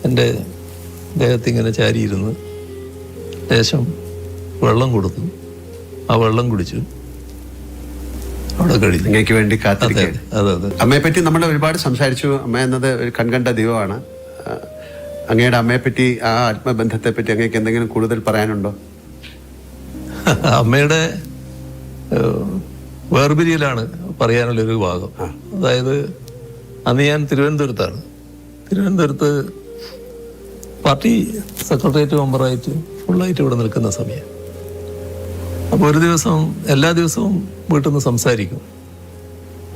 എൻ്റെ ദേഹത്തിങ്ങനെ ചാരിയിരുന്ന് ലേശം വെള്ളം കൊടുത്തു. ആ വെള്ളം കുടിച്ചു. അവിടെ കഴിഞ്ഞു. അങ്ങേക്ക് വേണ്ടി കാത്തിരിക്കുകയാണ്. അതെ. അമ്മയെ പറ്റി നമ്മൾ ഒരുപാട് സംസാരിച്ചു. അമ്മ എന്നത് ഒരു കൺകണ്ട ദൈവമാണ്. അങ്ങയുടെ അമ്മയെപ്പറ്റി, ആ ആത്മബന്ധത്തെ പറ്റി അങ്ങേക്ക് എന്തെങ്കിലും കൂടുതൽ പറയാനുണ്ടോ? അമ്മയുടെ വേർപിരിയലാണ് പറയാനുള്ളൊരു ഭാഗം. അതായത് അന്ന് ഞാൻ തിരുവനന്തപുരത്താണ്. തിരുവനന്തപുരത്ത് പാർട്ടി സെക്രട്ടേറിയറ്റ് മെമ്പറായിട്ട് ഫുള്ളായിട്ട് ഇവിടെ നിൽക്കുന്ന സമയം. അപ്പോൾ ഒരു ദിവസം, എല്ലാ ദിവസവും വീട്ടിൽ നിന്ന് സംസാരിക്കും.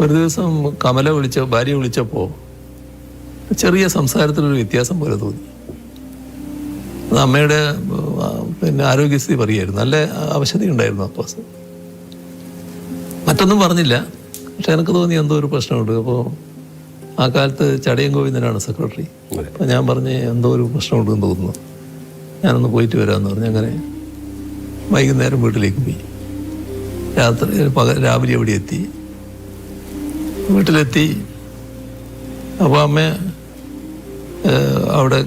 ഒരു ദിവസം ഭാര്യ വിളിച്ചപ്പോൾ ചെറിയ സംസാരത്തിലൊരു വ്യത്യാസം പോലെ തോന്നി. അത് അമ്മയുടെ ആരോഗ്യസ്ഥിതി പറയുമായിരുന്നു. നല്ല അവശതയുണ്ടായിരുന്നു അപ്പോൾ. മറ്റൊന്നും പറഞ്ഞില്ല, പക്ഷെ എനിക്ക് തോന്നി എന്തോ ഒരു പ്രശ്നമുണ്ട്. അപ്പോൾ ആ കാലത്ത് ചടയം ഗോവിന്ദനാണ് സെക്രട്ടറി. അപ്പം ഞാൻ പറഞ്ഞ് എന്തോ ഒരു പ്രശ്നമുണ്ടെന്ന് തോന്നുന്നു, ഞാനൊന്ന് പോയിട്ട് വരാമെന്ന് പറഞ്ഞ് അങ്ങനെ വൈകുന്നേരം വീട്ടിലേക്ക് പോയി. രാവിലെ അവിടെ എത്തി. വീട്ടിലെത്തി. അപ്പോൾ അമ്മ അവിടെ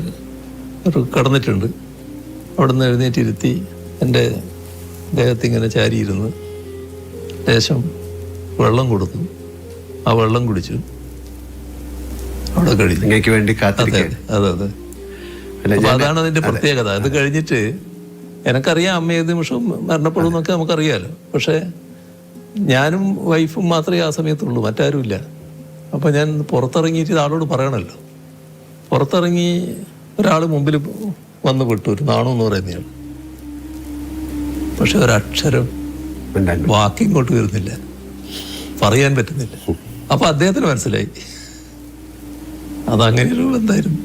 കിടന്നിട്ടുണ്ട്. അവിടെ നിന്ന് എഴുന്നേറ്റിരുത്തി എൻ്റെ ദേഹത്തിങ്ങനെ ചാരിയിരുന്ന് ലേശം വെള്ളം കൊടുത്തു. ആ വെള്ളം കുടിച്ചു. അവിടെ കഴിഞ്ഞു. അങ്ങേക്ക് വേണ്ടി കാത്തിരിക്കുകയാണ്. അതെ. അപ്പോൾ അതാണ് അതിൻ്റെ പ്രത്യേകത. അത് കഴിഞ്ഞിട്ട് എനിക്കറിയാം അമ്മ ഏത് നിമിഷവും മരണപ്പെടും എന്നൊക്കെ നമുക്കറിയാമല്ലോ. പക്ഷേ ഞാനും വൈഫും മാത്രമേ ആ സമയത്തുള്ളൂ, മറ്റാരുമില്ല. അപ്പോൾ ഞാൻ പുറത്തിറങ്ങിയിട്ട് ആളോട് പറയണമല്ലോ. പുറത്തിറങ്ങി ഒരാൾ മുമ്പിൽ വന്ന് വിട്ടു, ഒരു നാണു എന്ന് പറയുന്നയാൾ. പക്ഷെ ഒരക്ഷരം വാക്കിങ്ങോട്ട് വരുന്നില്ല, പറയാൻ പറ്റുന്നില്ല. അപ്പോൾ അദ്ദേഹത്തിന് മനസ്സിലായി അതങ്ങനെയൊരു ബന്ധമായിരുന്നു.